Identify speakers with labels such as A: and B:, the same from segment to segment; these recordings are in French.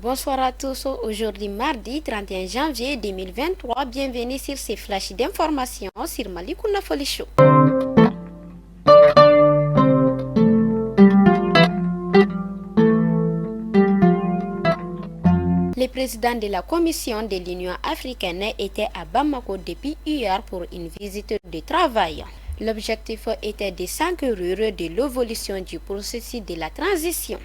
A: Bonsoir à tous. Aujourd'hui, mardi 31 janvier 2023. Bienvenue sur ces flashs d'informations sur Malikouna Foli Show. Le président de la Commission de l'Union africaine était à Bamako depuis hier pour une visite de travail. L'objectif était de s'enquérir de l'évolution du processus de la transition.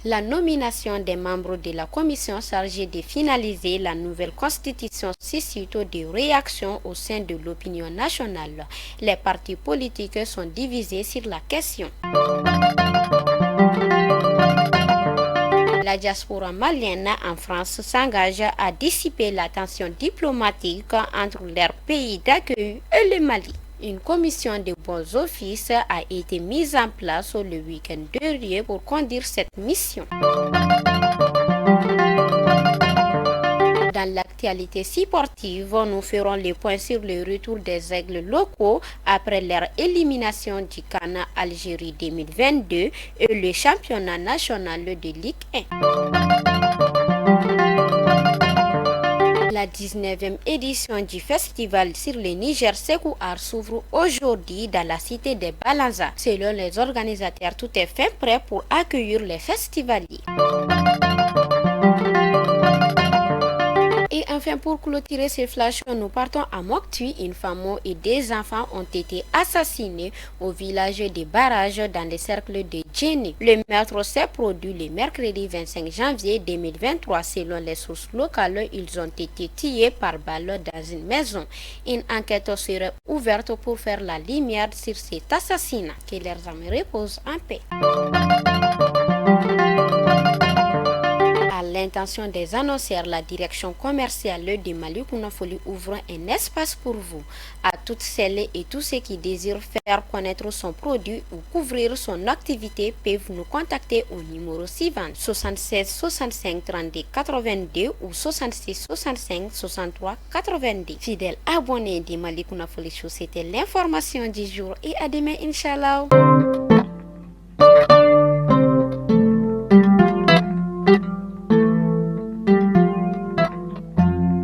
A: La nomination des membres de la commission chargée de finaliser la nouvelle constitution suscite des réactions au sein de l'opinion nationale. Les partis politiques sont divisés sur la question. La diaspora malienne en France s'engage à dissiper la tension diplomatique entre leur pays d'accueil et le Mali. Une commission de bons offices a été mise en place le week-end dernier pour conduire cette mission. Dans l'actualité sportive, nous ferons le point sur le retour des aigles locaux après leur élimination du CAN Algérie 2022 et le championnat national de Ligue 1. La 19e édition du festival sur le Niger Sékou Art s'ouvre aujourd'hui dans la cité de Balanza. Selon les organisateurs, tout est fait prêt pour accueillir les festivaliers. Et enfin, pour clôturer ces flashs, nous partons à Mokti. Une femme et des enfants ont été assassinés au village de Barrage dans le cercle de Djeni. Le meurtre s'est produit le mercredi 25 janvier 2023. Selon les sources locales, ils ont été tués par balle dans une maison. Une enquête serait ouverte pour faire la lumière sur cet assassinat. Que leurs âmes reposent en paix. À l'intention des annonceurs, la direction commerciale de Malikouna Foli ouvre un espace pour vous. À toutes celles et tous ceux qui désirent faire connaître son produit ou couvrir son activité peuvent nous contacter au numéro suivant 76 65 32 82 ou 66 65 63 90. Fidèles abonnés de Malikouna Foli Show, c'était l'information du jour et à demain, Inch'Allah.